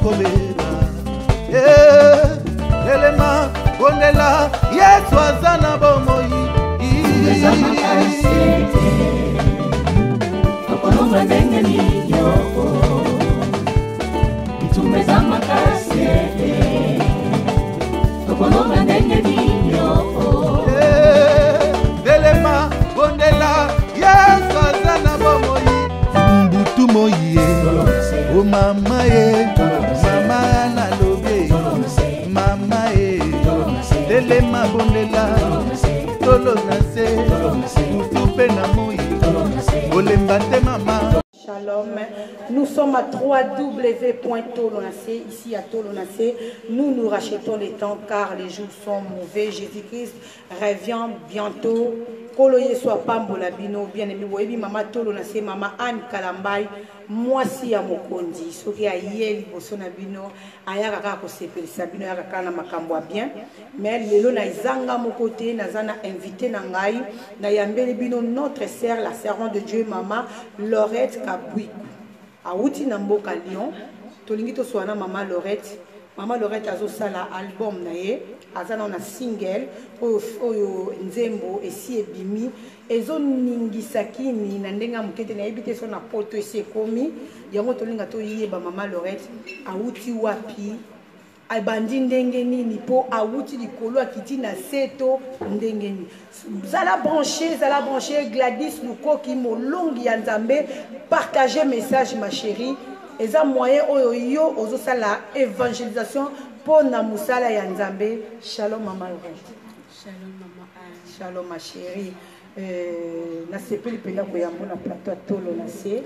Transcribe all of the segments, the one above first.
kobeba elema bondela Yesu aza na bomoi Okolonga ndenge ninyoko Itumeza makasete Okolonga ndenge ninyoko elema bondela Yesu aza na bomoi mbutu moye o mama ye mama na lobe mama ye elema bondela tolo na se mbutu pe na moyi olemba te mama. Shalom, nous sommes à www.tolonacé, ici à Tolonacé. Nous rachetons les temps car les jours sont mauvais. Jésus-Christ revient bientôt. Koloye soit pambola bino, bien aimé, oui, maman Tolonacé, maman Anne Kalambay, moi si à Mokondi, ce qui a yeli bosona bino, ayaka kako sepelisa bino ayaka na makambo bien. Mais lelo na izanga mon côté, nazana invité na ngai, na yambeli bino notre sœur, la servante de Dieu, maman Laurette Kabouikou. Awuti na mboka Lyon, tolingi to soana maman Laurette. Maman Laurette azo sala album na ye, azana na single oyo nzembo esi ebimi ezo ningisakini na ndenga mukete na ebite so na poto esi ekomi yango tolinga to yeba maman Laurette awuti wapi abandi ndenge nini po awuti likolo akiti na seto ndenge nini zala branché Gladys Lukoki molongi ya Nzambe partager message ma chérie. Et ça moyen oyo ozo sala évangélisation pour na musala ya Nzambe. Shalom maman Laurette. Shalom maman Anne. Shalom ma chérie. Na sepeli pena ko ya mona plateau Tolonacé.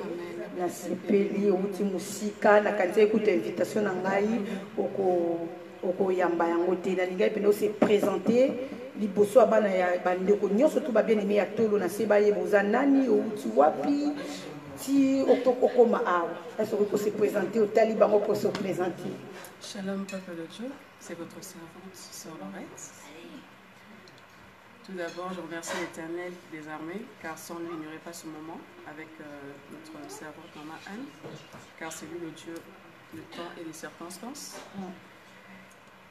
Na sepeli outi musika na kanza écoute invitation na ngai oko yamba yango te na lingai pena se présenter liboso abana ya bandeko nyonso to ba bien aimé ya Tolonacé ba yeboza nani outi wapi. Si Okoma est-ce que se présenter au Taliban pour se présenter? Shalom peuple de Dieu, c'est votre servante Sœur Laurette. Tout d'abord, je remercie l'Éternel des armées, car sans lui, il n'y aurait pas ce moment avec notre servante Maman Anne, car c'est lui le Dieu du temps et des circonstances.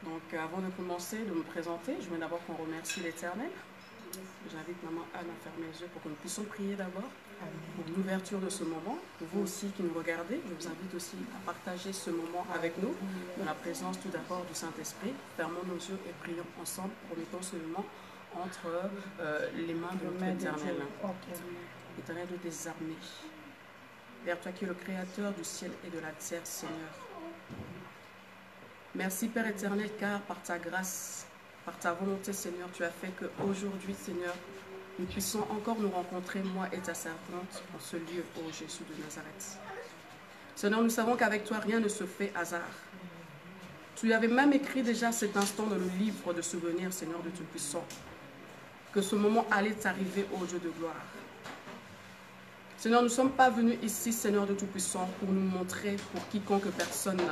Donc avant de commencer, de me présenter, je veux d'abord qu'on remercie l'Éternel. J'invite Maman Anne à fermer les yeux pour que nous puissions prier d'abord. Pour l'ouverture de ce moment, vous aussi qui nous regardez, je vous invite aussi à partager ce moment avec nous, dans la présence tout d'abord du Saint-Esprit. Fermons nos yeux et prions ensemble, remettons ce moment entre les mains de notre Éternel. Éternel de tes armées, Père, toi qui es le Créateur du ciel et de la terre, Seigneur. Merci Père éternel, car par ta grâce, par ta volonté, Seigneur, tu as fait qu'aujourd'hui, Seigneur, nous puissions encore nous rencontrer, moi et ta servante, en ce lieu, ô Jésus de Nazareth. Seigneur, nous savons qu'avec toi, rien ne se fait hasard. Tu avais même écrit déjà cet instant dans le livre de souvenirs, Seigneur de Tout-Puissant, que ce moment allait t'arriver, ô Dieu de gloire. Seigneur, nous ne sommes pas venus ici, Seigneur de Tout-Puissant, pour nous montrer pour quiconque personne,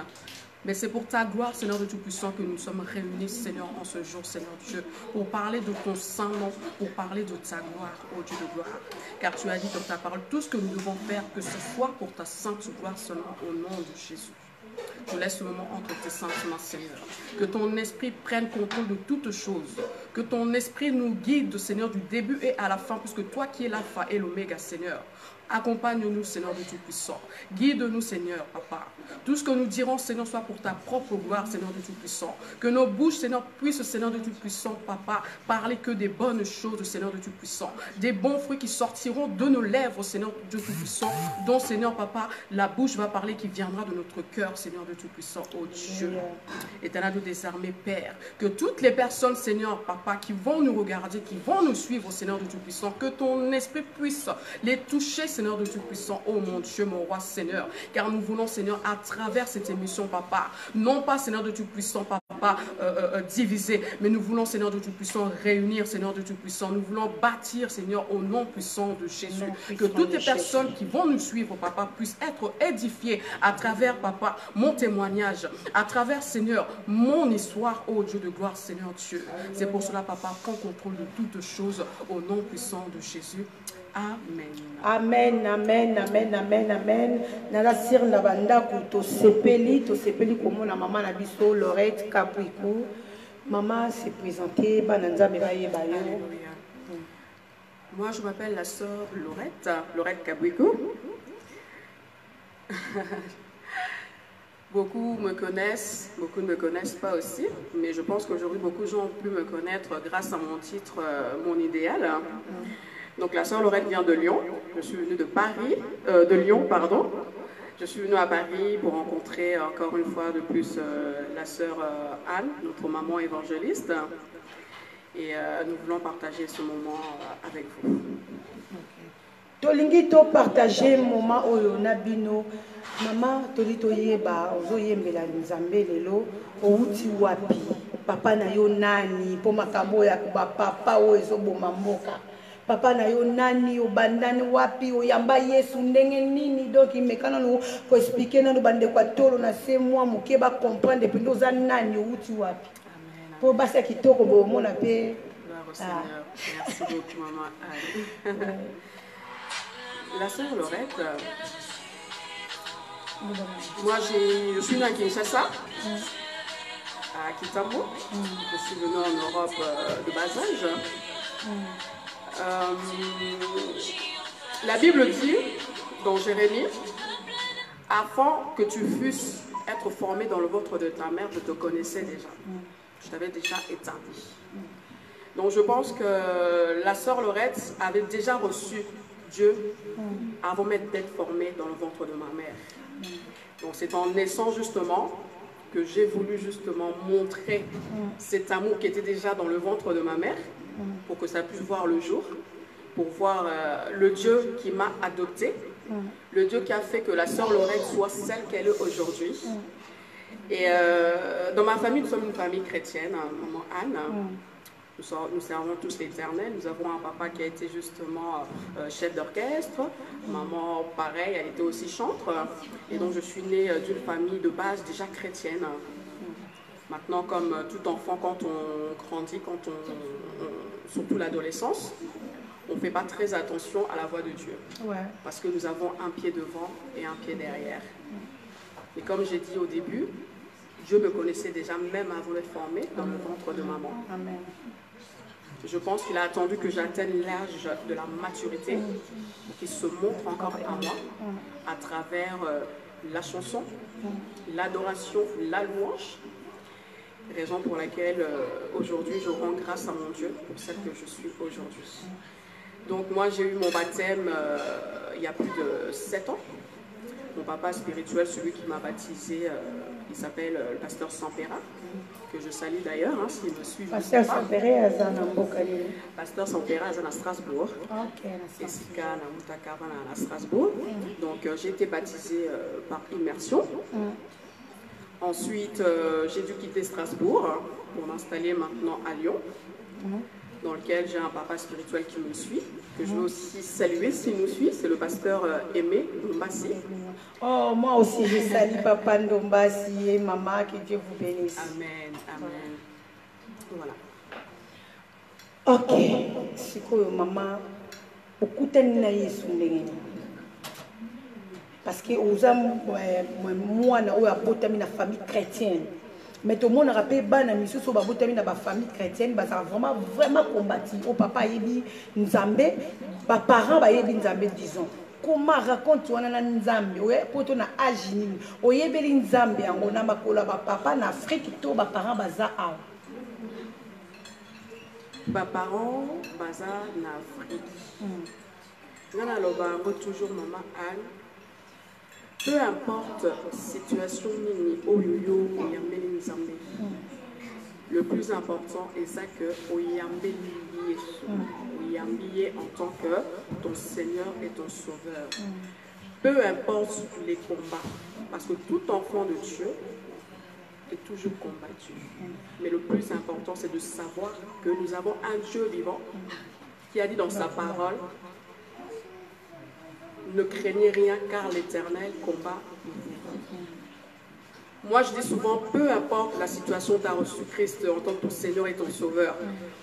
mais c'est pour ta gloire, Seigneur de Tout-Puissant, que nous sommes réunis, Seigneur, en ce jour, Seigneur Dieu, pour parler de ton saint nom, pour parler de ta gloire, ô Dieu de gloire. Car tu as dit dans ta parole, tout ce que nous devons faire, que ce soit pour ta sainte gloire seulement, au nom de Jésus. Je laisse ce moment entre tes saintes mains, Seigneur. Que ton esprit prenne contrôle de toutes choses. Que ton esprit nous guide, Seigneur, du début et à la fin, puisque toi qui es l'alpha et l'oméga, Seigneur. Accompagne-nous, Seigneur de Tout-Puissant. Guide-nous, Seigneur, Papa. Tout ce que nous dirons, Seigneur, soit pour ta propre gloire, Seigneur de Tout-Puissant. Que nos bouches, Seigneur, puissent, Seigneur de Tout-Puissant, Papa, parler que des bonnes choses, Seigneur de Tout-Puissant. Des bons fruits qui sortiront de nos lèvres, Seigneur de Tout-Puissant, dont, Seigneur, Papa, la bouche va parler qui viendra de notre cœur, Seigneur de Tout-Puissant, ô Dieu. Éternel de désarmer, Père. Que toutes les personnes, Seigneur, Papa, qui vont nous regarder, qui vont nous suivre, Seigneur de Tout-Puissant, que ton esprit puisse les toucher, Seigneur de Tout-Puissant, oh mon Dieu, mon roi, Seigneur, car nous voulons, Seigneur, à travers cette émission, Papa, non pas, Seigneur de Tout-Puissant, Papa, diviser, mais nous voulons, Seigneur de Tout-Puissant, réunir, Seigneur de Tout-Puissant, nous voulons bâtir, Seigneur, au nom puissant de Jésus, que toutes les personnes qui vont nous suivre, Papa, puissent être édifiées à travers, Papa, mon témoignage, à travers, Seigneur, mon histoire, oh Dieu de gloire, Seigneur Dieu. C'est pour cela, Papa, prends contrôle de toutes choses, au nom puissant de Jésus. Amen. Amen, amen, amen, amen, amen. Nala sir na bandako to sepeli comme la maman na biso Lorette Kapuikou. Maman s'est présentée, bananza mebaye bayo. Alléluia. Moi, je m'appelle la sœur Lorette Kapuikou. Beaucoup me connaissent, beaucoup ne me connaissent pas aussi, mais je pense qu'aujourd'hui, beaucoup de gens ont pu me connaître grâce à mon titre, mon idéal. Donc, la sœur Lorette vient de Lyon. Je suis venue de Lyon, pardon. Je suis venue à Paris pour rencontrer encore une fois de plus la sœur Anne, notre maman évangéliste. Et nous voulons partager ce moment avec vous. Tolingi to partager moment oyo na bino mama toli toyeba ozoyembela nzambe lelo outi wapi papa na yo nani po makambo ya kuba papa oyo ezoboma mboka papa na yo nani obandani wapi oyamba Yesu ndenge nini donc imekana no ko expliquer na bande kwa tolo na se moi moke ba comprendre depuis oza nani outi wapi Amen. po basa kitoko bo mona pe Gloire au Seigneur. Merci beaucoup, maman Anne. La sœur Lorette, moi je suis née à Kinshasa, à Kitambo. Je suis venue en Europe de bas âge. La Bible dit dans Jérémie, avant que tu fusses être formé dans le ventre de ta mère, je te connaissais déjà. Je t'avais déjà établi. Donc je pense que la sœur Lorette avait déjà reçu Dieu avant même d'être formée dans le ventre de ma mère. Donc c'est en naissant justement que j'ai voulu justement montrer cet amour qui était déjà dans le ventre de ma mère pour que ça puisse voir le jour, pour voir le Dieu qui m'a adoptée, le Dieu qui a fait que la sœur Lorette soit celle qu'elle est aujourd'hui. Et dans ma famille, nous sommes une famille chrétienne, maman Anne. Nous servons tous l'Éternel. Nous avons un papa qui a été justement chef d'orchestre. Maman, pareil, elle était aussi chantre. Et donc, je suis née d'une famille de base déjà chrétienne. Maintenant, comme tout enfant, quand on grandit, surtout l'adolescence, on ne fait pas très attention à la voix de Dieu. Ouais. Parce que nous avons un pied devant et un pied derrière. Et comme j'ai dit au début, Dieu me connaissait déjà même avant d'être formée dans le ventre de maman. Amen. Je pense qu'il a attendu que j'atteigne l'âge de la maturité pour qu'il se montre encore à moi à travers la chanson, l'adoration, la louange. Raison pour laquelle aujourd'hui je rends grâce à mon Dieu pour celle que je suis aujourd'hui. Donc moi j'ai eu mon baptême il y a plus de 7 ans. Mon papa spirituel, celui qui m'a baptisé, il s'appelle le pasteur Sampera, que je salue d'ailleurs, hein, s'il me suit. Pasteur Sampera, Pasteur Sampera, à Strasbourg. Et Sika, à Strasbourg. Donc j'ai été baptisée par immersion. Ensuite, j'ai dû quitter Strasbourg pour m'installer maintenant à Lyon, dans lequel j'ai un papa spirituel qui me suit, que je veux aussi saluer s'il nous suit, c'est le pasteur Aimé Ndombasi. Oh, moi aussi je salue papa Ndombasi et maman, que Dieu vous bénisse. Amen, amen. Voilà. Ok, c'est quoi maman, beaucoup de parce que moi, je suis une famille chrétienne. Mais tout le monde a rappelé que la famille chrétienne a vraiment combattu. Au papa yebi Nzambe, les parents yebi Nzambe, disons. Comment raconte-tu Nzambe? Pour ton âge, o yebi Nzambe, on a makola papa en Afrique, tous les parents baza a. Les parents baza en Afrique. On a toujours maman Anne. Peu importe la situation, le plus important est ça que en tant que ton Seigneur et ton Sauveur. Peu importe les combats, parce que tout enfant de Dieu est toujours combattu. Mais le plus important, c'est de savoir que nous avons un Dieu vivant qui a dit dans sa parole: ne craignez rien car l'Éternel combat. Moi je dis souvent, peu importe la situation, tu as reçu Christ en tant que ton Seigneur et ton Sauveur.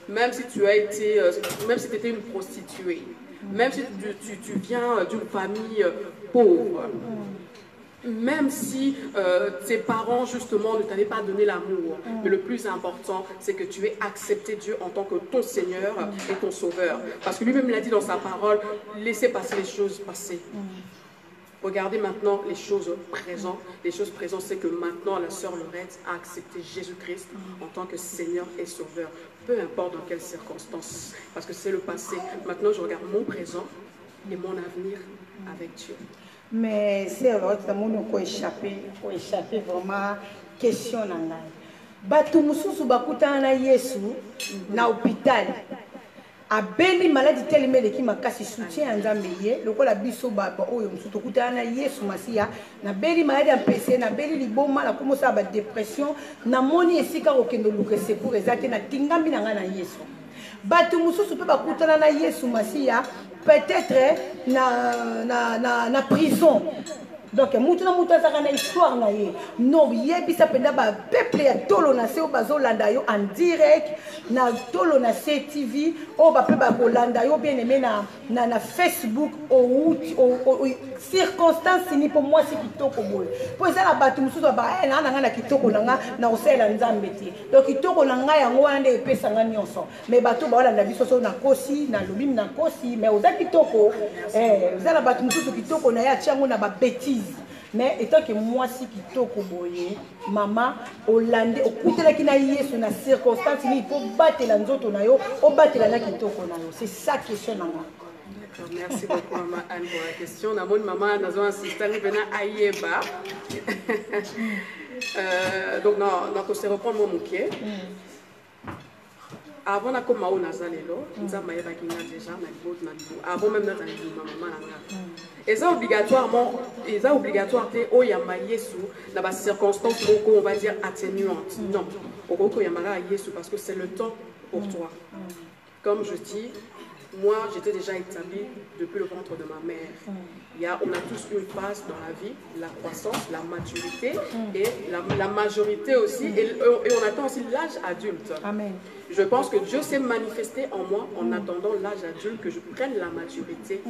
Même si tu as été, même si tu étais une prostituée, même si tu viens d'une famille pauvre, même si tes parents justement ne t'avaient pas donné l'amour, mais le plus important, c'est que tu aies accepté Dieu en tant que ton Seigneur et ton Sauveur. Parce que lui-même l'a dit dans sa parole, laissez passer les choses passées. Regardez maintenant les choses présentes. Les choses présentes, c'est que maintenant la sœur Laurette a accepté Jésus-Christ en tant que Seigneur et Sauveur. Peu importe dans quelles circonstances, parce que c'est le passé. Maintenant, je regarde mon présent et mon avenir avec Dieu. Mais c'est alors que nous avons échappé vraiment question na ngai. Batu mususu bakuta na Yesu na hôpital. Abeli maladie telle qui m'a cassé soutien nzambe ye lokola biso baba oyo mususu kuta na Yesu Masia na beli maladie empêché na beli liboma la commencer ba dépression na moni esika okendo luke secours ezate na tingambi na nga na Yesu. Batu mususu pe bakutana na Yesu Masia peut-être na prison. Donc mutu azaka na histoire na ye no yebisa penda ba peuple ya tolo na se o bazolanda yo en direct na tolo na CTV o ba pe ba kolanda yo bien aimé na Facebook o circonstance ni pour moi c'est kitoko boy po ça la batu mususu ba na nga na kitoko na osela nzambe ti donc kitoko na nga yango wana nde epesa nga nyonso mais batu ba olanda biso so na kosi na lobim na kosi mais oza kitoko oza la batu mususu kitoko na ya tiango na ba bêtise. Mais étant que moi si kitoko boye maman Hollande okutela kina Yesu na circonstance ni faut battre la nzoto na yo o battre la kitoko na yo c'est ça question na moi. D'accord, merci beaucoup maman Anne pour la question. Na mon maman nazo assistant vena ayeba. Donc non se reprendre mon pied. Avant na koma o nazalelo nzamba yeba kinga déjà na libot na libo avant même notre maman nanga. Et ça obligatoirement, te oyamba Yesu dans des circonstances on va dire atténuantes. Non, au yamara Yesu parce que c'est le temps pour toi. Comme je dis, moi j'étais déjà établie depuis le ventre de ma mère. On a tous une phase dans la vie, la croissance, la maturité et la majorité aussi. Et on attend aussi l'âge adulte. Amen. Je pense que Dieu s'est manifesté en moi en attendant l'âge adulte, que je prenne la maturité.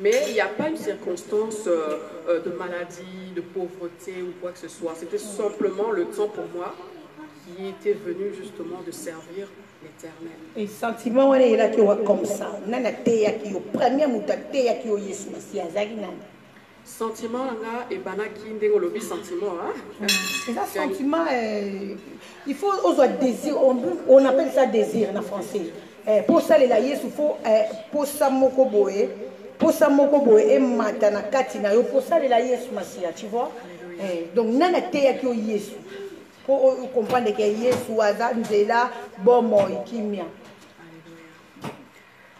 Mais il n'y a pas une circonstance de maladie, de pauvreté ou quoi que ce soit. C'était simplement le temps pour moi qui était venu justement de servir l'Éternel. Et sentiment on est là qui est comme ça. Nana teya qui au premier muta teya qui au Yesu Masia zaki nana. Sentiment là et banaki ndengo lobi sentiment Et ça sentiment il faut on désir on appelle ça désir en français. Pour ça les Yesu faut pour ça moko boé. Pour ça moko boé et matana katina yo pour ça les Yesu Masia tu vois. Donc nana teya qui au Yesu. Pour comprendre que Yesu aza nzela bon moi kimia.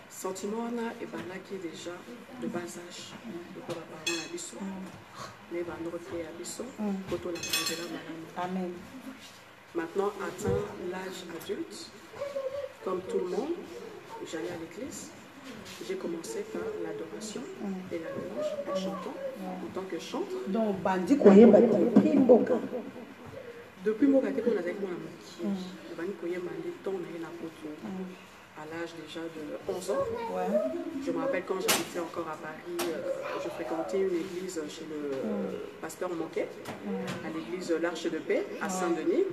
Sentiment là et ben là qui est déjà de bas âge de quoi parler à biso mais ben nous refait à biso photo la madame. Amen. Maintenant atteint l'âge adulte comme tout le monde j'allais à l'église. J'ai commencé par l'adoration et la louange en chantant en tant que chantre. Donc bandi koyeba mboka. Depuis mon côté, on a avec moi à l'âge déjà de 11 ans. Je me rappelle quand j'habitais encore à Paris, je fréquentais une église chez le pasteur Moquet, à l'église L'Arche de Paix à Saint-Denis.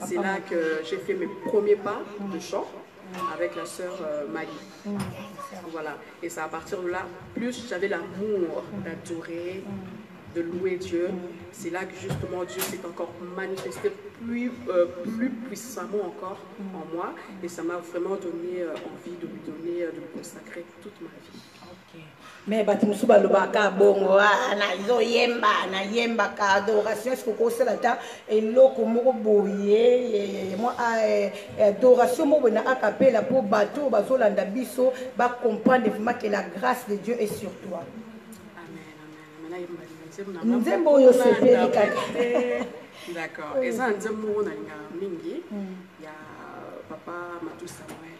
C'est là que j'ai fait mes premiers pas de chant avec la sœur Maggie. Voilà. Et c'est à partir de là, plus j'avais l'amour d'adorer, de louer Dieu, c'est là que justement Dieu s'est encore manifesté plus puissamment encore en moi et ça m'a vraiment donné envie de lui donner, de lui consacrer toute ma vie. Okay. Mais batimusu balobaka bongo na izo yemba na yemba ka adoration ce ko sala ta eloko moko boye moi adoration mo na acapella pour bateau bazolanda biso ba comprendre vraiment que la grâce de Dieu est sur toi. Amen amen. Nzembo yo sepeli kaka. D'accord. Et ça nzembo na mingi ya papa Matou Samuel.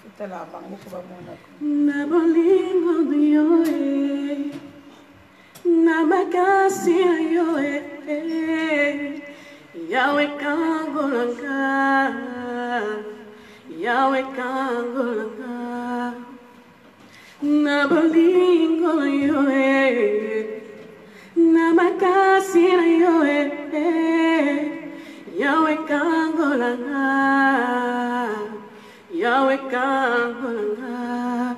Fotela bango ko ba mona. Na bolingo yo na makasi yo Yahweh kangolanga Yahweh kangolanga na bolingo yo na makasi na yo Yahweh kangolanga Yahweh kangolanga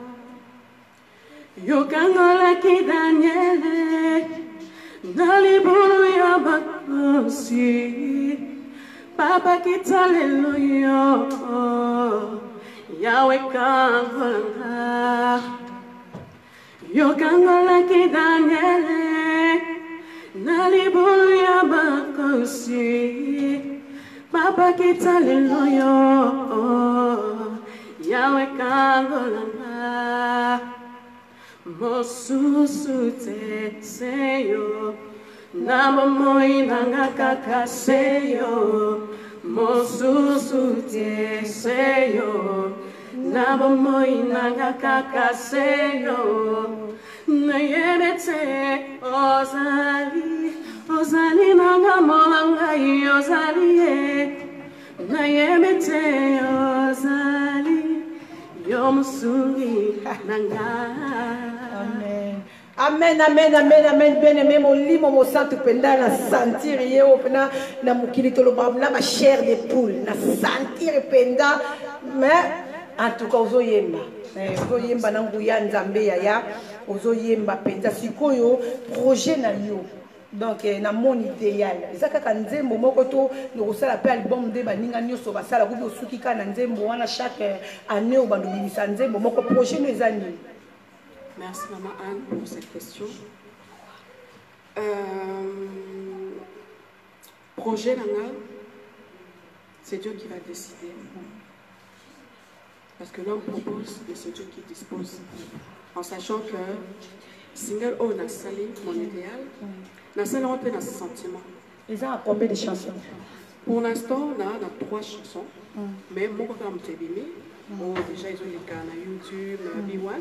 Yo kangola ki Daniele Nalibulu ya bakosi Papa kitaleluya Yahweh kangolanga Yo kangola ki Daniele Nalibulu ya bakosi Papa kitaleluya Yahweh kangolanga Mosusu te seyo Namo moi nanga kaka seyo Mosusu te seyo Namo moi nanga kaka seyo Nayebete ozali Ozali nanga molanga ozali Nayebete ozali Yomusungi nanga Amen. Amen, amen, amen, amen. Bien aimé, mon lit, mon sang, tu peux la sentir. Hier, au pena, na mukili tolo babla, ma chair de poule, na sentir penda. Mais en tout cas, ozo yemba. Ozo yemba na nguya nzambe ya. Ozo yemba penda. Sikoyo projet na yo. Donc na mon idéal. Ezaka ka nzembo moko to no sala pe album de baninga nyoso basala kubi osuki ka na nzembo wana chaque année au bandubisa nzembo moko projet no ezani. Merci Maman Anne pour cette question. Projet Nanga, c'est Dieu qui va décider. Parce que l'homme propose, mais c'est Dieu qui dispose. En sachant que single O n'a sali mon idéal, n'a sali un peu dans ses sentiments. Ils ont combien de chansons? Pour l'instant, on a 3 chansons. Mais mon côté, déjà, ils ont les cas sur YouTube, B1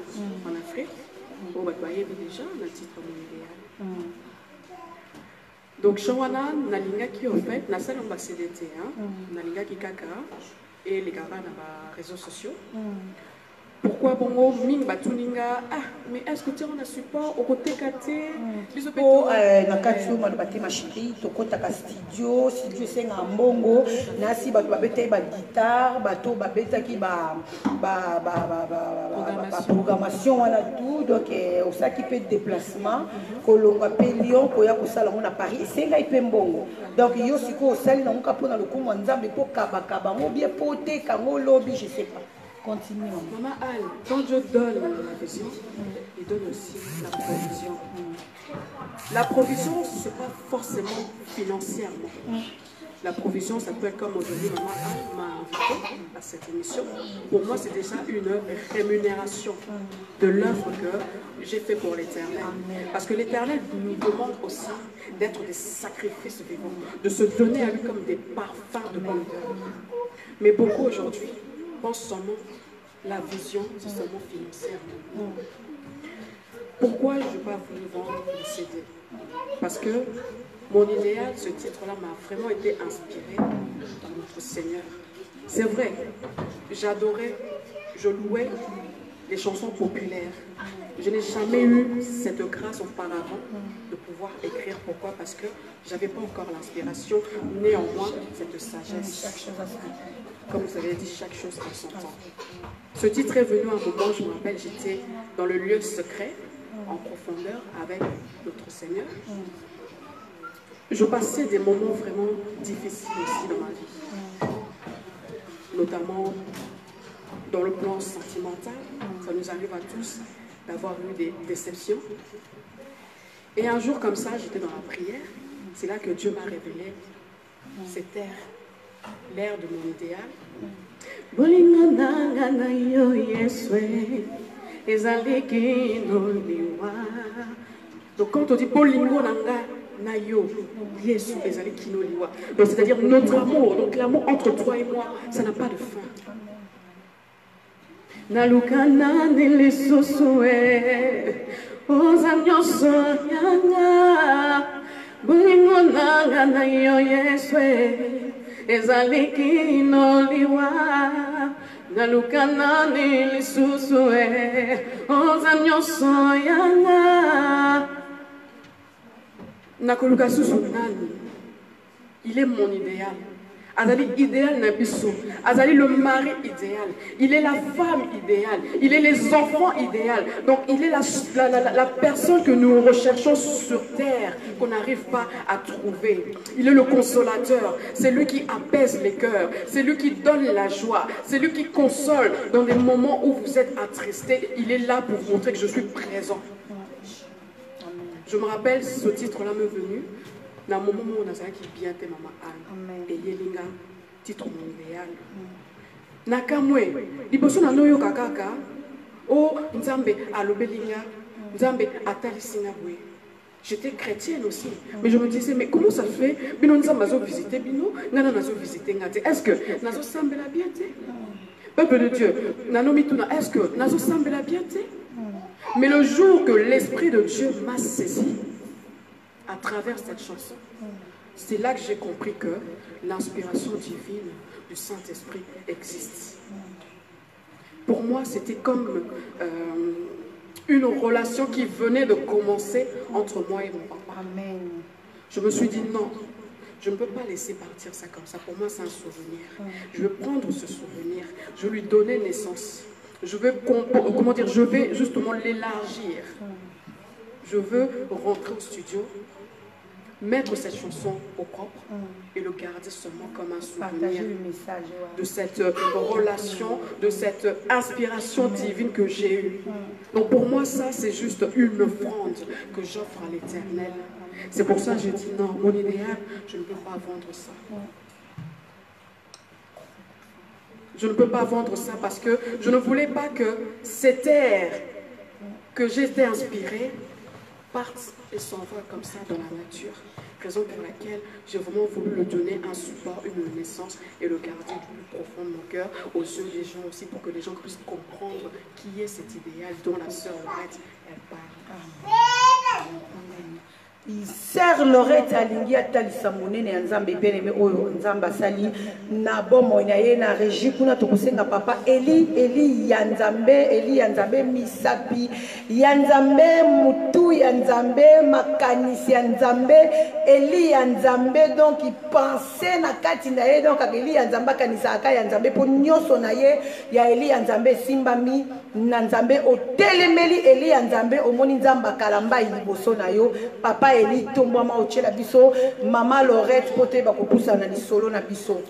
en Afrique. On va voyer déjà on a titre mon idéal. Donc Shawana nalinga qui en fait na salle on CDT nalinga qui kaka et les gars dans les réseaux sociaux. Pourquoi bongo ming batuninga mais est-ce que tu as un support au côté katé biso peto na kati ma baté ma chérie to kota ka studio senga mbongo na si bato babeta ba guitare bato babeta ki ba programmation wana tout donc au ça qui peut déplacement kolonga pe Lyon ko ya ko sala na Paris senga ipe mbongo donc yo siko sali na muka pona lokumu nzambe po kaba ngo bien poté kango lobby je sais pas. Continue. Maman Anne, quand Dieu donne la vision, il donne aussi la provision. La provision, ce n'est pas forcément financièrement. La provision, ça peut être comme aujourd'hui, Maman Anne m'a invité à cette émission. Pour moi, c'est déjà une rémunération de l'œuvre que j'ai fait pour l'Éternel. Parce que l'Éternel nous demande aussi d'être des sacrifices vivants, de se donner à lui comme des parfums de bonheur. Mais beaucoup aujourd'hui pense seulement la vision, c'est seulement financière. Pourquoi je n'ai pas voulu vendre le CD? Parce que mon idéal, ce titre-là m'a vraiment été inspiré par notre Seigneur. C'est vrai, j'adorais, je louais les chansons populaires. Je n'ai jamais eu cette grâce auparavant de pouvoir écrire. Pourquoi? Parce que je n'avais pas encore l'inspiration, néanmoins cette sagesse. Comme vous avez dit, chaque chose a son temps. Ce titre est venu à un moment, je me rappelle, j'étais dans le lieu secret, en profondeur, avec notre Seigneur. Je passais des moments vraiment difficiles aussi dans ma vie. Notamment dans le plan sentimental. Ça nous arrive à tous d'avoir eu des déceptions. Et un jour comme ça, j'étais dans la prière. C'est là que Dieu m'a révélé cette terre. L'air de mon idéal. Donc quand on dit Bolingo Nanga Nayo Yesu ezali kino liwa. Donc c'est-à-dire notre amour, donc l'amour entre toi et moi, ça n'a pas de fin. Nalukana nili susue Ozanyo soyanga Bolingo Nanga Nayo Yesu ezali kino liwa Nalukanani lisusuwe ozanyoso yanga. Nakoluka susu nani. Il est mon idéal. Azali idéal Nabiso. Azali le mari idéal. Il est la femme idéale. Il est les enfants idéal. Donc il est la personne que nous recherchons sur terre, qu'on n'arrive pas à trouver. Il est le consolateur. C'est lui qui apaise les cœurs. C'est lui qui donne la joie. C'est lui qui console dans des moments où vous êtes attristés. Il est là pour montrer que je suis présent. Je me rappelle, ce titre-là m'est venu. Dans le moment où on a ça qui bien te maman Anne et yelinga titre mon idéal nakamwe liboso na noyo kakaka o nzambe alobelinga nzambe atalisinga bwe. J'étais chrétienne aussi, mais je me disais mais comment ça fait bino nzambe azo visiter bino ngana nazo visiter ngate, est-ce que nazo sambela bien te peuple de Dieu nanomi tuna, est-ce que nazo sambela bien te? Mais le jour que l'esprit de Dieu m'a saisi à travers cette chanson, c'est là que j'ai compris que l'inspiration divine du Saint-Esprit existe. Pour moi, c'était comme une relation qui venait de commencer entre moi et mon papa. Amen. Je me suis dit non, je ne peux pas laisser partir ça comme ça. Pour moi, c'est un souvenir. Je vais prendre ce souvenir, je vais lui donner naissance. Je vais, comment dire, je vais justement l'élargir. Je veux rentrer au studio, mettre cette chanson au propre et le garder seulement comme un souvenir de cette relation, de cette inspiration divine que j'ai eue. Donc pour moi, ça, c'est juste une offrande que j'offre à l'Éternel. C'est pour ça que j'ai dit non, mon idéal, je ne peux pas vendre ça. Je ne peux pas vendre ça parce que je ne voulais pas que cet air que j'étais inspirée parte et s'envole comme ça dans la nature. Raison pour laquelle j'ai vraiment voulu lui donner un support, une naissance et le garder du plus profond de mon cœur, aux yeux des gens aussi, pour que les gens puissent comprendre qui est cet idéal dont la sœur Lorette, elle parle. Sœur Lorette alingi atalisa monene ya nzambe beneme oyo nzamba sali na bomo na ye na régie kuna tokosenga papa Eli ya nzambe misapi ya nzambe mutu ya nzambe makanisi ya nzambe Eli ya nzambe, donc il pensait na kati na ye, donc Eli ya nzambe kanisa aka ya nzambe po nyoso na ye ya Eli ya nzambe simbami na nzambe otelemeli Eli ya nzambe omoni nzamba kalamba liboso na yo papa Eli tombama ochela biso mama Lorette pote bakopusa na lisolo na biso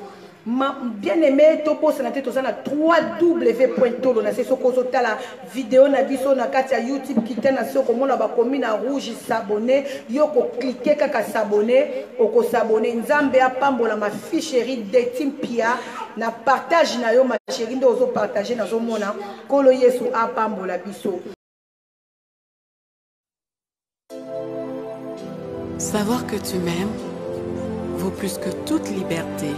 bien aimé topo sanate to sana 3w.tolo na seso ko la vidéo na biso na kati ya YouTube kitana soko mona ba komi na rouge s'abonner yoko cliquer kaka s'abonner oko s'abonner nzambe apambola ma ficherie de Timpia na partage na yo ma chérie ndo ozo partager na zo mona kolo Yesu apambola biso. Savoir que tu m'aimes vaut plus que toute liberté.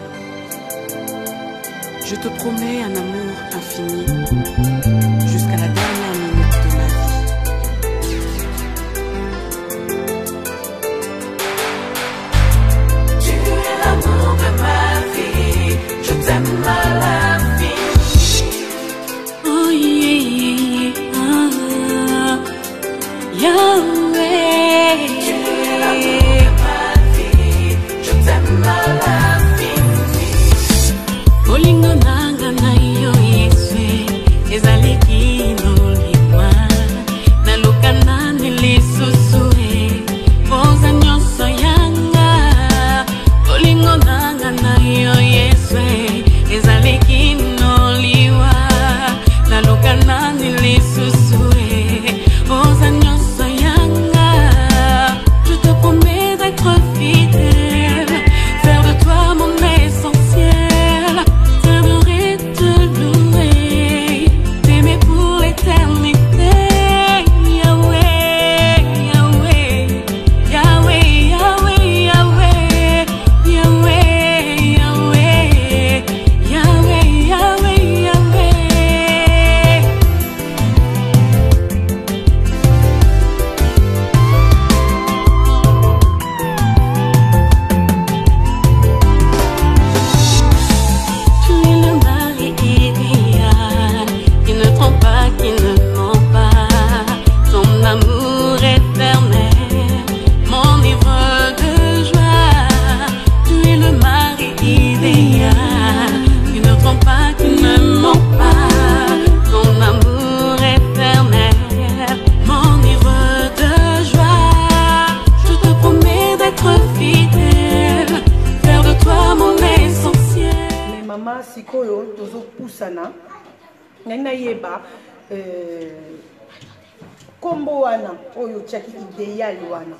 Je te promets un amour infini jusqu'à la dernière minute de ma vie. Tu es l'amour de ma vie, je t'aime à l'infini. Oh yeah, Yahweh. Tu es l'amour de ma vie, je t'aime à l'infini. Olingo nanga na iyo Yesu, kosana na yeba kombo wana oyo tiaki idéal wana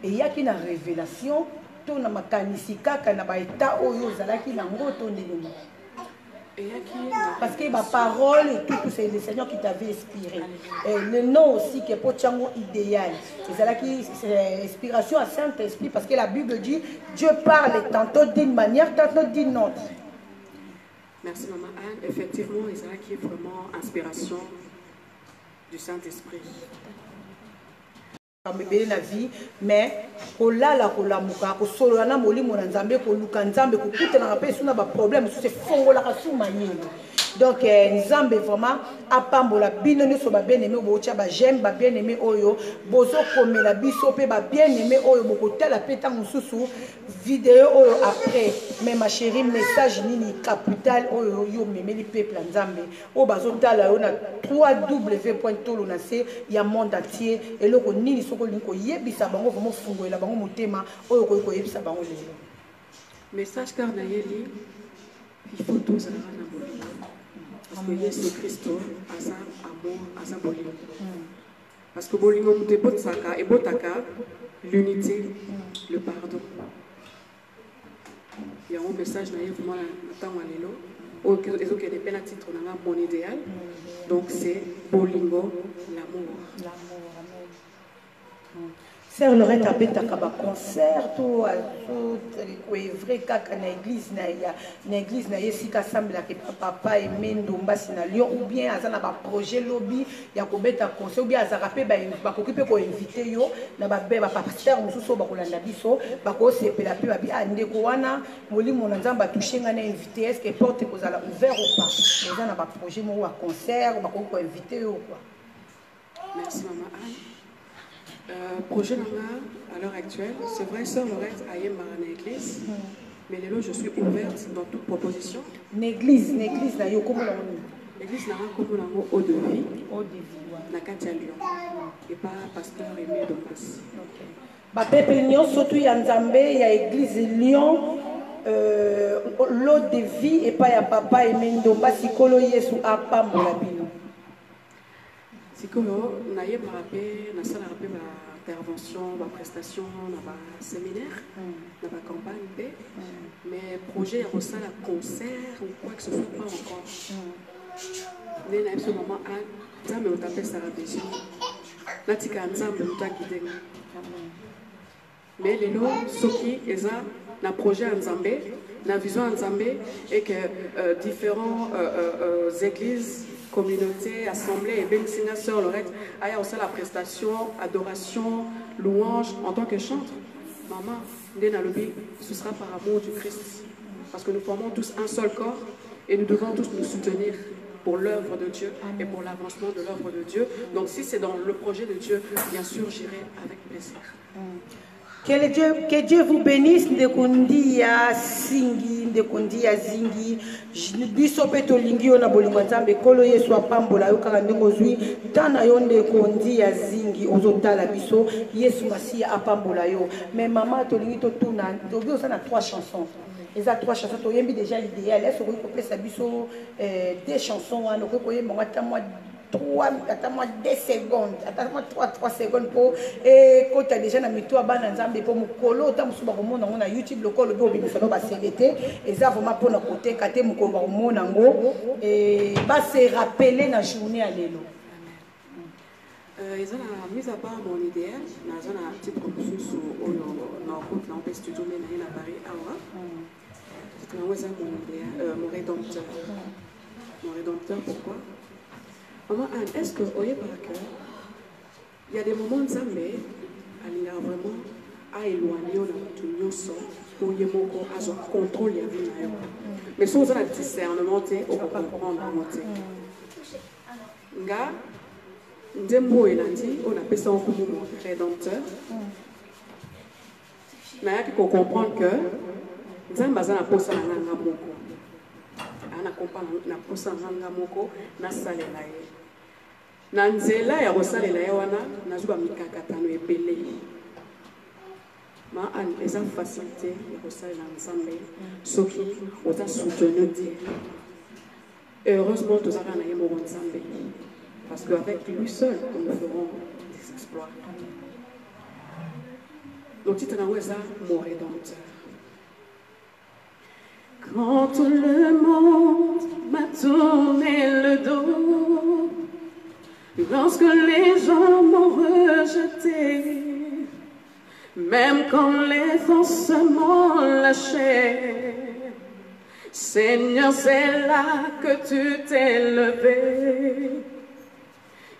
eyaki na révélation to na makanisi kaka na baétat oyo ozalaki nango to ndenge parce que ma parole et tout c'est le Seigneur qui t'avait inspiré. Le nom aussi qui est pour Tchango idéal. C'est là qui c'est inspiration à Saint-Esprit parce que la Bible dit Dieu parle tantôt d'une manière, tantôt d'une autre. Merci maman Anne. Effectivement, c'est là qui est vraiment inspiration du Saint-Esprit. La vie mais kolala kolamuka kosolana molimo na nzambe koluka nzambe kokutana na pe suna ba problème c'est fongola kasuma yino donc nzambe vraiment apambola bino nyonso ba bien aimé bocha ba j'aime ba bien aimé oyo bozo komela biso pe ba bien aimé oyo bokotala pe ta mususu vidéo oyo après mais ma chérie message nini capital oyo yo memeli peuple nzambe o bazotala yo na www.tolonase ya monde entier eloko nini soko linko yebisa bango vraiment fungoela bango motema oyo ko yebisa bango lelo message car na yeli il faut tous aller na bolingo parce que Jésus Christ a sa amour a sa bolingo parce que bolingo muté botsaka et botaka l'unité le pardon il y a un message na yeli vraiment na tango lelo o que les autres des peines à titre na mon idéal donc c'est bolingo l'amour Sœur Lorette abetaka ba concert to vrai kaka na église na yesika sambela ke papa et mendo mbasi na Lyon ou bien azana ba projet lobby ya ko beta concert ou bien azaka pe ba kokipe ko inviter yo na ba pasteur mususu ba kolanda biso ba ko sepela pe ba bi andeko wana molimo na nzamba toucher nga na inviter est-ce que porte ko zala ouvert ou pas ezana ba projet mo wa concert ba ko inviter yo quoi. Merci maman Anne. Projet à l'heure actuelle, c'est vrai, sœur Lorette a une église, mais les lots, je suis ouverte dans toute proposition. L'église, na yo comme l'église n'a comme l'amour eau de vie, na Katia Lyon, et pas pasteur Aimé Domas. Ba peuple Lyon surtout ya Nzambe ya église Lyon l'eau de vie et pas ya papa Aimé Domas sikolo Yesu apambola bino. Sikolo na ye marapé na sala rapé ba intervention ba prestation na ba séminaire na ba campagne pe mais projet ya kosala concert ou quoi que ce soit pas encore né na ce moment a nzambe otape sala déjà natika nzambe mutakide mais lelo soki eza na projet ya nzambe na vision ya nzambe et que différents églises communauté, assemblée, et bien Seigneur Sœur Lorette, aïe aussi la prestation, adoration, louange en tant que chantre. Maman, ce sera par amour du Christ. Parce que nous formons tous un seul corps et nous devons tous nous soutenir pour l'œuvre de Dieu et pour l'avancement de l'œuvre de Dieu. Donc si c'est dans le projet de Dieu, bien sûr, j'irai avec plaisir. Que Dieu vous bénisse, Ndekondi ya singi, Ndekondi ya zingi, biso peto lingi yo na bolingo nzambe kolo Yesu apambola yo kaka ndenge ozwi tana yo Ndekondi ya zingi ozotala biso Yesu Masiya apambola yo. Mais maman to lingi to tuna, tobi osana 3 chansons. Les 3 chansons to yembi déjà l'idéal, est-ce que vous pesa biso des chansons wana ko yemba ngata moi 2 secondes, attends-moi 3 secondes pour et quand tu as déjà na mito abana nzambe pour mukolo ta musuba komona ngona YouTube lokolo do bimisa no ba célébrer et ça vraiment pour na côté kate mukolo ba komona ngo et ba se rappeler na journée à lelo. Ils ont mis à part mon idéal, na zona petite proposition au na route na studio mais na Paris awa. C'est un mon idéal, mon rédempteur. Mon rédempteur pourquoi? Maman Anne, est-ce que vous voyez par cœur, il y a des moments où Nzambe il a vraiment à éloigner notre son pour y moko à son contrôle y avait na yo. Mais si vous avez un discernement, on peut comprendre monter. Nga ndembo elandi on appelle ça comme mon rédempteur. Na yaki ko comprendre que Nzambe azana posa na nga moko. Ana comprendre na posa na nga moko na salela ye. Na nzela ya kosalela ye wana nazuba mikakatano ebele. Ma an eza facilité ya kosalela nzambe soki oza soutenu dire. Et heureusement, tous avons un amour ensemble. Parce qu'avec lui seul, nous ferons des exploits. Le titre est ça, mon Rédempteur. Quand tout le monde m'a tourné le dos, lorsque les gens m'ont rejeté, même quand les forces m'ont lâché, Seigneur, c'est là que tu t'es levé.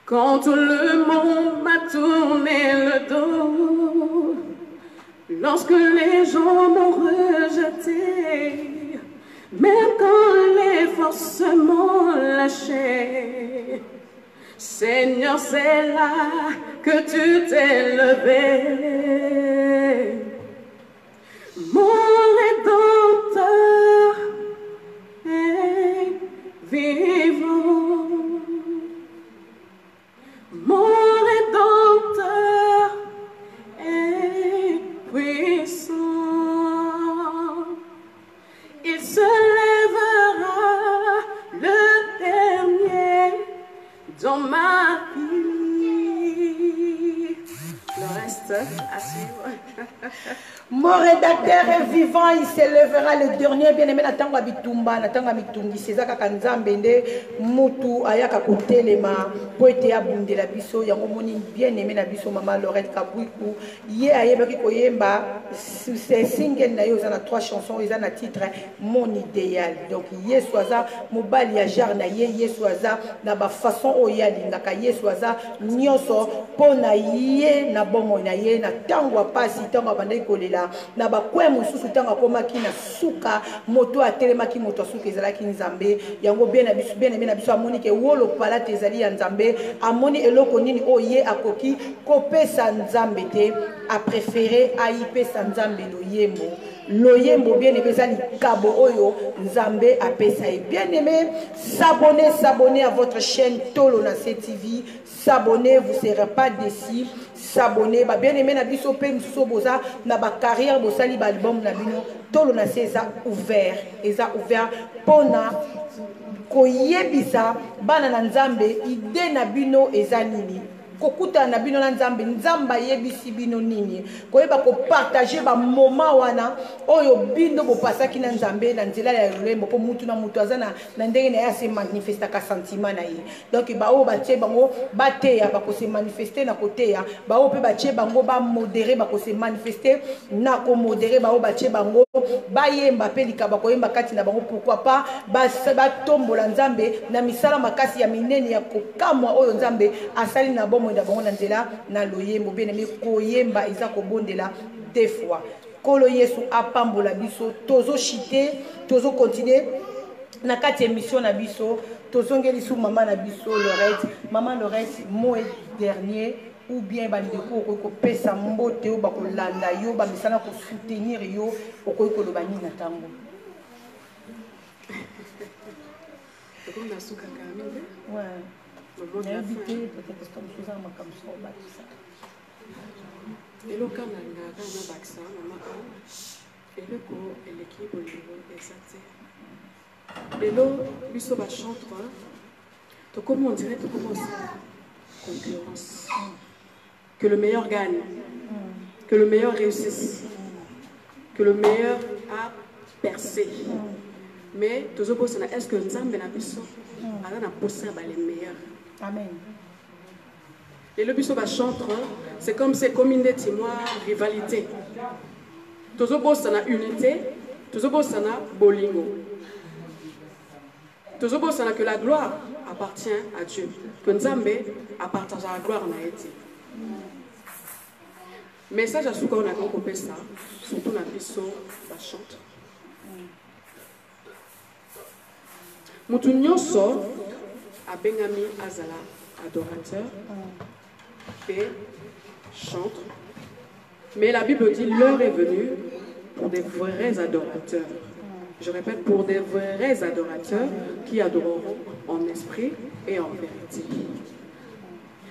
Quand tout le monde m'a tourné le dos, lorsque les gens m'ont rejeté, même quand les forces m'ont lâché, Seigneur, c'est là que tu t'es levé. Mon Rédempteur est vivant. Mon Rédempteur est puissant. Il se lèvera le dernier dans ma vie. Le reste à suivre. Mon rédacteur est vivant, il s'élèvera le dernier bien-aimé Natanga Bitumba, Natanga Mitungi, César Kanzambende, Moutou, Ayaka Kotelema, Poete Abundela Biso, Yangomoni, bien-aimé Nabiso, Maman Lorette Kabouikou, Ye Ayebaki Koyemba, c'est single Nayo, ils ont 3 chansons, ils ont un titre, Mon idéal. Donc, Yeswaza, Mobali Ajar Ye, Yeswaza, Naba façon Oyali, Naka Yeswaza, Nyoso, Pona Ye, Nabomo Naye, Natangwa Pasi, Tangwa Bandai Kolela. Na bakwe mususu tanga komaki na suka moto atelemaki moto suka ezalaki nzambe yango bien na biso amoni ke wolo pala tezali ya nzambe amoni eloko nini oye akoki kopesa nzambe te a préféré aipesa nzambe loyembo bien aimé ezali kabo oyo nzambe apesa e bien aimé s'abonner à votre chaîne Tolo na CTV, s'abonner, vous serez pas déçus. S'abonner, bien aimé na biso pe mususu boza na ba carrière bosali ba album na bino Tolo na eza ouvert pona koyebisa bana na nzambe ide na bino eza nini kokuta na bino na nzambe nzamba yebisi bino nini koyeba ko partager ba moment wana oyo bindo bo pasaki na nzambe na nzela ya lolembo po mutu na mutu azana na ndenge na ya se manifesta ka sentiment na ye donc ba o ba tie bango ba teya ba ko se manifester na koteya ba o pe ba tie bango ba modérer ba ko se manifester na ko modérer ba o ba tie bango ba yemba pe likaba ko yemba kati na bango pourquoi pas ba tombola nzambe na misala makasi ya minene ya kokamwa oyo nzambe asali na bon da bon nzela na loyembo bien aimé koyemba eza kobondela des fois kolo yesu apambola biso tozo chité tozo continuer na kati émission na biso tozongeli su maman na biso Lorette mot dernier ou bien bandeko ko pesa mbote o bakolanda yo ba misana ko soutenir yo okoyi ko lobani na tango comme na suka kamile ouais invité peut-être que nous faisons comme ça au Baksa. Et le Canada, dans le Baksa, maman, et le cours et l'équipe au niveau exact. Et là, biso ba chanteur, to comment on dirait, to commence concurrence. Que le meilleur gagne, que le meilleur réussisse, que le meilleur a percé. Mais toujours pour ça, est-ce que nous avons bien biso, alors on a poussé les meilleurs. Amen. Et le biso ba chanteur, c'est comme une rivalité. Toujours pour ça, unité, toujours pour ça, bolingo. Toujours pour ça que la gloire appartient à Dieu. Que Nzambe appartient à la gloire en Haïti. Message à ce qu'on a compris ça, surtout dans le biso ba chanteur. Mutu nyonso abengami azala adorateur et chante. Mais la Bible dit l'heure est venue pour des vrais adorateurs. Je répète, pour des vrais adorateurs qui adoreront en esprit et en vérité.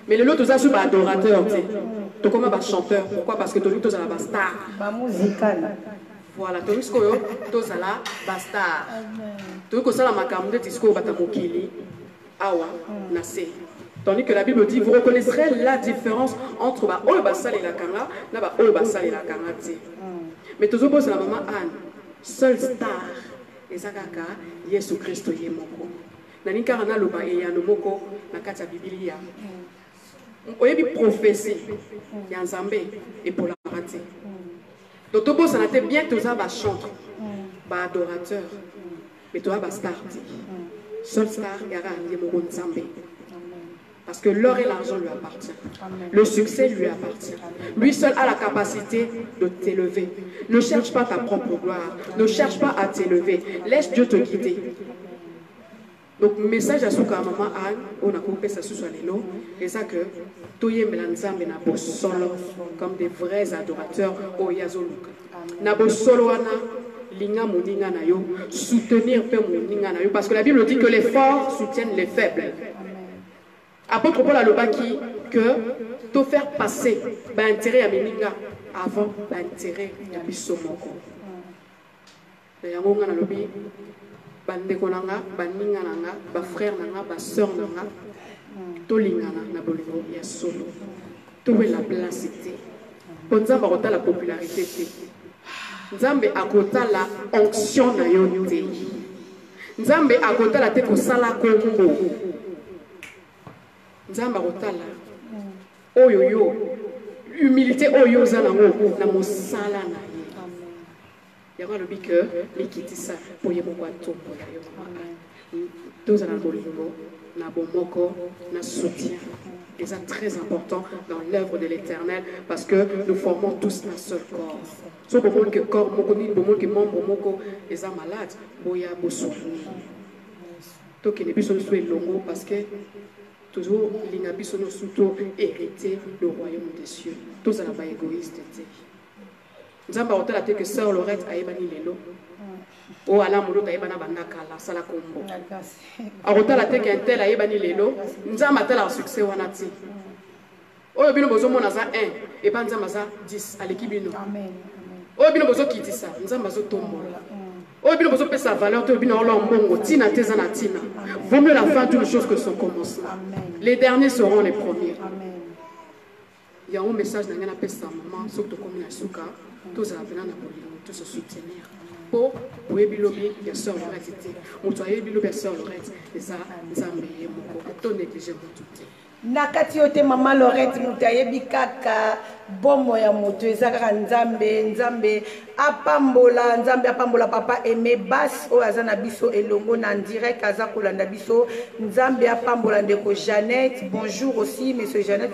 Mais le lot tout ça c'est pas adorateur, tu sais. Tout comme un chanteur. Pourquoi? Parce que tout ça c'est star. Pas musical. Voilà, tout ce que tu as là, basta. Tout ce que ça la makamde disco batamokili, awa, nase. Tandis que la Bible dit, vous reconnaîtrez la différence entre ba oyo basali la kanga, na ba oyo basali la kanga ti. Mais toujours pour la maman Anne, seule star, ezakaka Yesu Christo ye moko. Nani karana loba e ya no moko na kati ya Biblia. Oyebi prophétie ya Nzambe et pour la rater. Donc, tout ça n'a été bien, tout ça va chanter, va adorateur, mais toi va star. Seul star, il y aura un Nzambe. Parce que l'or et l'argent lui appartient. Le succès lui appartient. Lui seul a la capacité de t'élever. Ne cherche pas ta propre gloire. Ne cherche pas à t'élever. Laisse Dieu te guider. Donc, message à Souka Maman Anne, on a coupé ça sous l'élo, et ça que Toye Melanzambe n'a pas solo comme des vrais adorateurs au Yazoluka. N'a pas solo ana linga moninga na yo, soutenir pe moninga na yo, parce que la Bible dit que les forts soutiennent les faibles. Apôtre Paul a le baki que te faire passer l'intérêt à meninga avant l'intérêt à bisomoko. Yango ngana lobi bandeko nanga baninga nanga ba frère nanga ba sœur nanga tolingana na bolingo ya solo to la placité pour nzamba kota la popularité te nzambe akota la onction na yo te nzambe akota la te ko sala kombo nzamba kota la oyo yo humilité oyo za nango na mosala na ye. Il y a le que l'équité ça pour y avoir tout pour y avoir. Tous en bolingo, na bomoko, na soutien. Et c'est très important dans l'œuvre de l'Éternel parce que nous formons tous un seul corps. Sauf pour monde que corps, moko ni pour monde que membre moko, les gens malades, boya bosso. Donc il n'est plus sur le longo parce que toujours l'inhabition nous surtout hérité le royaume des cieux. Tous en pas égoïste. Nzamba otala te que sœur Laurette ayebani lelo o ala mulo ayebana bandaka la sala kombo otala te que un tel ayebani lelo nzamba tala succès wana ti oyo bino bozo mona za 1 et pas nzamba za 10 à l'équipe bino amen oyo bino bozo kitisa nzamba zo tombola oyo bino bozo pesa valeur to bino lo mbongo tina teza na tina vaut mieux la fin d'une chose que son commencement. Les derniers seront les premiers. Il y a un message dans la pesa maman surtout comme la souka tous à venir tous se soutenir pour bilobi bien sûr Laurette on doit bilobi bien sûr Laurette et ça nzambe moko to négliger tout nakati yote mama Laurette mutayebi kaka bomo ya moto ezaka nzambe apambola papa Aimé Basse o azana biso elongo na direct aza kolanda biso nzambe apambola ndeko Jeannette. Bonjour aussi monsieur Jeannette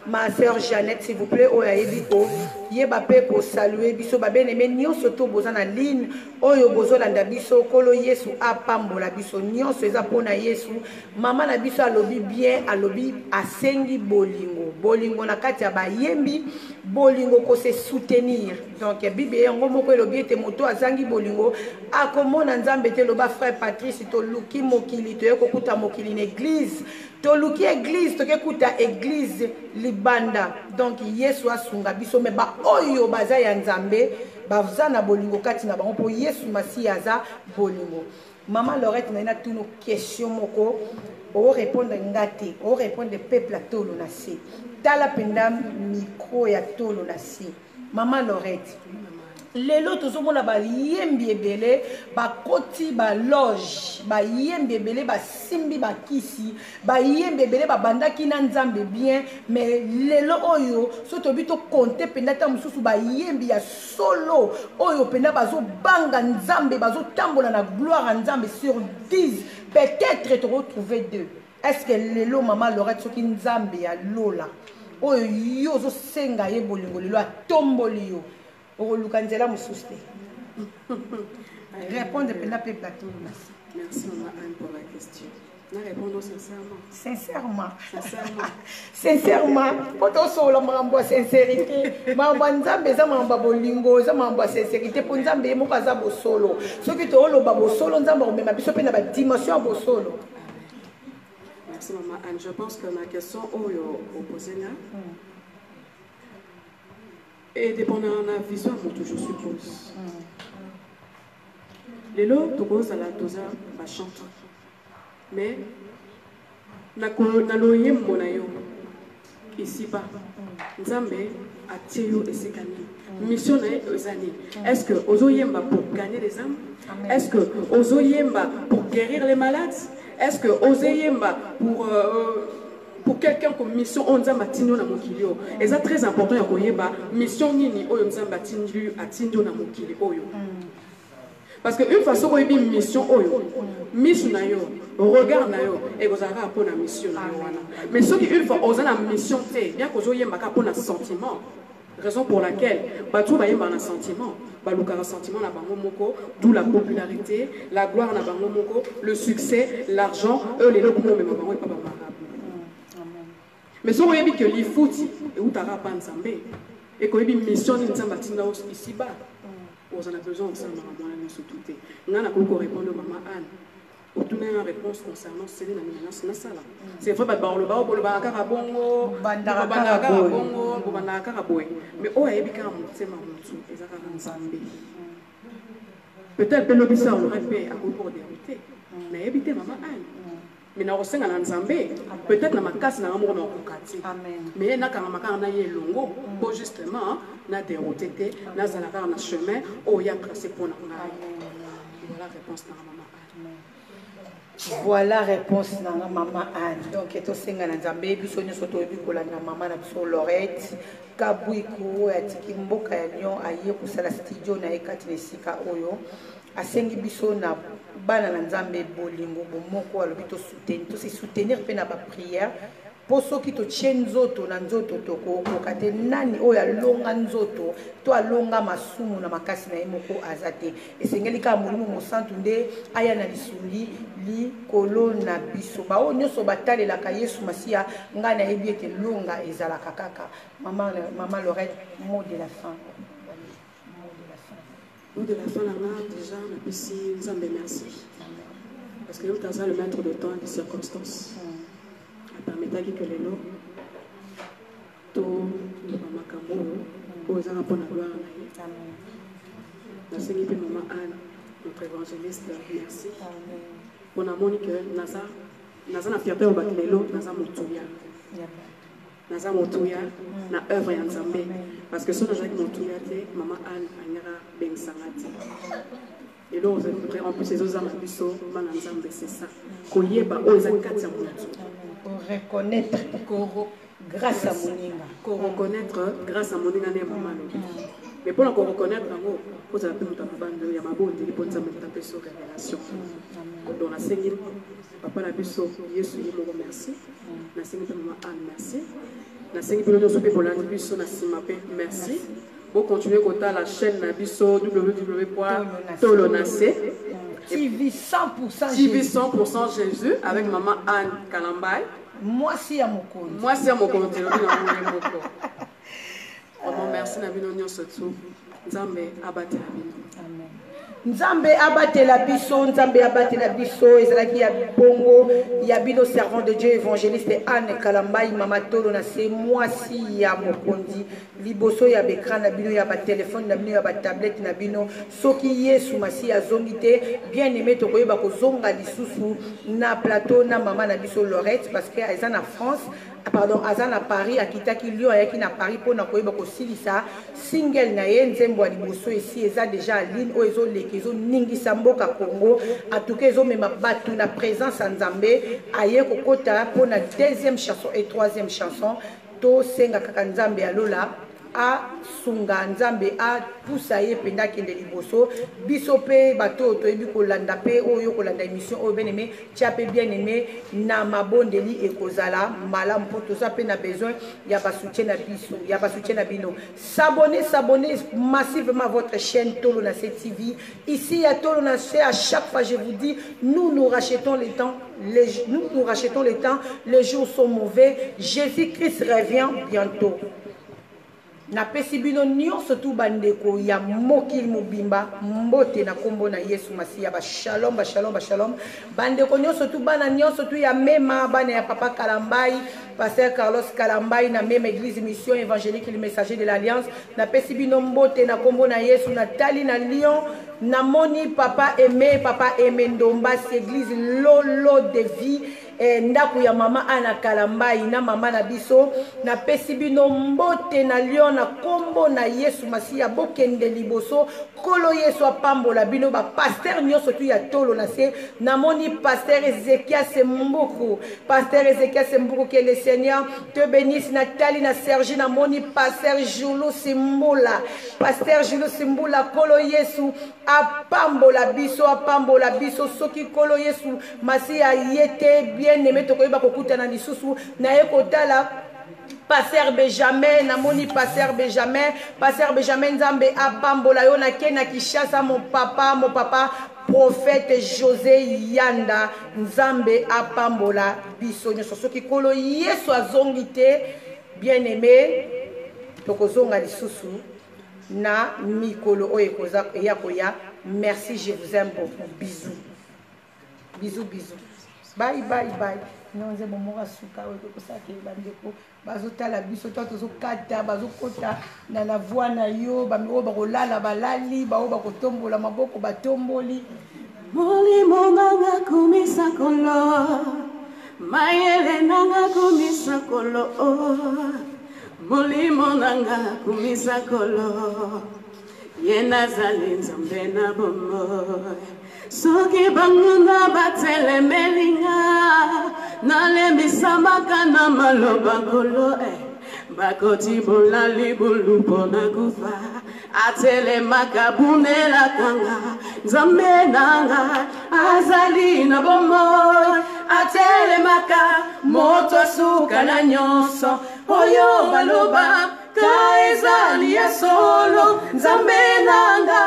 ma sœur Jeannette s'il vous plaît o yayebi ko yeba pe ko saluer biso ba bien-aimé nyonso to bozana ligne oyo bozolanda biso kolo Yesu apambola biso nyonso eza pona Yesu. Mama na biso alobi bien alobi asengi bolingo na kati ya bayembi bolingo ko se soutenir. Donc Bible yango moko elobi ete moto azangi bolingo akomona nzambe te loba frère Patrice to luki mokili to ekokuta mokili na église to luki église to kekuta église libanda. Donc Yesu asunga biso me ba oyo baza ya nzambe baza na bolingo kati na bango po Yesu masi aza bolingo. Maman Laurette na tout nos questions moko o répondre ngate o répondre peuple à tolo na si tala penda micro ya tolo na si. Maman Laurette lelo tozomona ba yembi ebele ba koti ba loge ba yembi ebele ba simbi ba kisi ba yembi ebele ba bandaki na nzambe bien mais lelo oyo so tobi to compter penda ta mususu ba yembi ya solo oyo penda bazo banga nzambe bazo tambola na gloire à nzambe sur 10 peut-être te retrouver 2. Est-ce que lelo maman Laurette soki nzambe ya lola oyo yo zo senga ye bolingo lelo atomboli yo Lukanzela Moussouste. Répondez à la plateau. Merci maman Anne pour la question. Nous répondons sincèrement. Sincèrement. Sincèrement. Poto solo mambo sincérité. Mambo nzambe za mambo bolingo za mambo sincérité pour nzambe mo kaza bo solo. Ce qui to lo ba bo solo nzambe o mema biso pe na ba dimension bo solo. Merci maman Anne. Je pense que ma question oyo opposée là. Et dépendant de la vision, je suppose. Les lots, tu causes à la dosa, ma chante. Mais, na loye mbonayo, ici bas, Nzambe a tio et ses canines. Mission aux années. Est-ce que Ozoyemba pour gagner des âmes? Est-ce que Ozoyemba pour guérir les malades? Est-ce que Ozoyemba pour quelqu'un comme mission on Nzamba tinyo na mokili? Et ça très important ya koyeba mission nini oyo Nzamba tinyo na mokili oyo. Parce que une façon koyebi mission oyo, mission na yo, regard na yo, et vous avez rapport na mission na yo wana. Mais ceux qui une fois osé la mission té, bien qu'Ozoyemba rapport na sentiment. Raison pour laquelle tout va y avoir un sentiment, un sentiment na bango moko, d'où la popularité, la gloire na bango moko, le succès, l'argent, eux les locaux même bango pas marabout. Mais si on dit que les foot et où t'as pas ensemble et qu'on dit mission ni nzamba tinda ici bas, on en a besoin ensemble à moi nous tout. On a encore répondre maman Anne. Pour donner une réponse concernant Céline Aminas Nassala. C'est vrai, le bas pour le Banakara Bongo, Banakara Bongo, Banakara Boy. Mais oh, il y a c'est Mamoutou, et ça va peut-être que l'obéisseur aurait fait à cause pour dérouter. Mais éviter Maman Anne. Mais dans le sein de Nzambé, peut-être dans ma casse, dans l'amour dans le quartier. Mais il y a quand même longo pour justement na dérouter, na zalaka na chemin, oh, il y a tracé pour nous. Voilà la réponse de Maman. Voilà la réponse de maman Anne. Donc, il y a un Nzambé, biso nyo soto ebi kolanda maman na biso Lorette, Kabuiko, atiki mboka ya Lyon, aye kusala studio na ekati nesika oyo. Asengi biso na bana na Nzambe bolingo bomoko alobi to soutenir pe na ba prière. Poso ki to nzoto na nzoto toko kokate nani oya longa nzoto to alonga masumu na makasi na emoko azate esengeli ka mulimo mosantu nde aya na lisuli li kolona biso ba o nyoso batalela ka Yesu Masia ngana yebi ete longa ezala kaka maman Lorette, mot de la fin. Mot de la fin là déjà on a ici Nzambe merci parce que nous t'as le maître de temps et des circonstances. Permettre que les lots, tout le maman aux enfants pour la gloire. La Seigneur maman Anne, notre évangéliste, merci. Pour la Monique, Naza na fierté au bac les lots, Naza Motouya, na œuvre en Zambé. Parce que si on a Motouya, maman Anne, Anira Ben Samati. Et là, en plus, les autres amis, c'est ça. Koyeba, Ozakati reconnaître grâce à Moninga. Reconnaître grâce à Moninga. Mais pour reconnaître, il faut appeler notre bande, il y a ma bonne, il faut taper sur révélation. Donc, la Seigneur, Papa la Bisso, Yesu, merci. La Seigneur, Maman Anne, merci. La Seigneur, nous sommes pour la Bisso, la Simapé, merci. Pour continuer à la chaîne Nabiso www.tolonacé. TV 100% TV 100% Jésus avec maman Anne Kalambay. Moi si à mon compte. Moi si à mon compte. Merci Nabino Nyosotu. Nzambe abate la bino. Amen. Nzambe abate la biso, Nzambe abate la biso, ezalaki ya bongo, ya bino servant de Dieu évangéliste Anne Kalambay mama tolo na se mwasi ya mokondi, liboso ya bekran na bino ya ba téléphone na bino ya ba tablette na bino, soki Yesu Masi azongi te, bien aimé to koyeba ko zonga lisusu na plateau na mama na biso Lorette parce que eza na France. Pardon, Azan à Paris, à Kitaki Lyon, à Yakina Paris, pour na koyeba ko silisa single na ye nzembo liboso ici eza déjà en ligne o ezo lekezo ningi samboka Congo en tout cas ezo mema batu na présence en Nzambe aye kokota pour na deuxième chanson et troisième chanson to senga kaka Nzambe alola a sunga Nzambe a poussa ye penda kende liboso biso pe bato to ebi kolanda pe oyo kolanda émission o bien aimé tia pe bien aimé na mabondeli e kozala malam poto ça pe na besoin ya ba soutien na biso ya ba soutien na bino s'abonner massivement à votre chaîne Tolonacé TV ici à Tolonacé à chaque fois je vous dis nous rachetons le temps nous rachetons le temps les jours sont mauvais Jésus-Christ revient bientôt. na pesi bino nyonso tu bandeko ya mokili mobimba mbote na kombo na Yesu Masiya. Ba shalom, ba shalom, ba shalom. Bandeko nyonso tu bana nyonso tu ya mema bana ya papa Kalambai, pasteur Carlos Kalambai na même église mission évangélique le messager de l'alliance. Na pesi bino mbote na kombo na Yesu na tali na Lyon. Na moni papa aimé Ndomba église lolo de vie. Ndaku ya mama Ana Kalambai na mama na biso na pesi bino mbote na Lyon na kombo na Yesu Masiya bokende liboso kolo Yesu apambola bino ba pasteur nyonso tu ya tolo na se na moni pasteur Ezekiel Sembuku que le Seigneur te bénisse. Nathalie na Sergi na moni pasteur Julo Simbula kolo Yesu apambola biso soki kolo Yesu Masiya yete bien aimé tokoyeba kokutana lisusu na ekotala pasteur Benjamin namoni pasteur Benjamin Nzambe apambola yo na kena Kishasa mon papa prophète José Yanda Nzambe apambola biso nyonso soki kolo Yesu azongi te bien aimé tokozonga lisusu na mikolo oyo koza ya koya. Merci, je vous aime beaucoup. Bisous. Bye. Non, c'est bon, moi, souka, bazotala biso tozokata bazokota na la voix na yo bamiro bakolala balali bao bakotombola maboko batomboli molimo nanga kumisa kolo mayele nanga kumisa kolo molimo nanga kumisa kolo yena zali Nzambe na bomo soki banguna batele melinga nalembisa makana maloba kolo bakoti bolali bulu pona kufa atele makabunela kanga Nzambe nanga azali na bomo atele maka moto suka na nyonso oyo baloba kaizali ya solo Nzambe nanga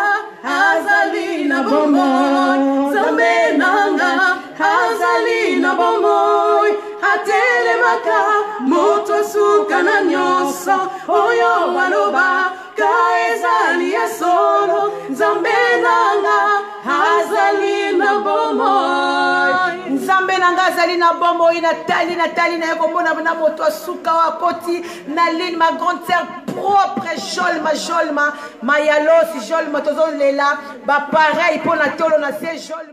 azali na bomo Nzambe nanga azali na bomo atele maka moto suka na nyonso oyo baloba kaizali ya solo Nzambe nanga azali na bomo Nzambe nanga azali na bomo Nathalie na yekomona na moto suka wa koti na ligne ma grande sœur propre Jolma Mayalosi Jolma tozo lela ba pareil pour na tolo na se Jolma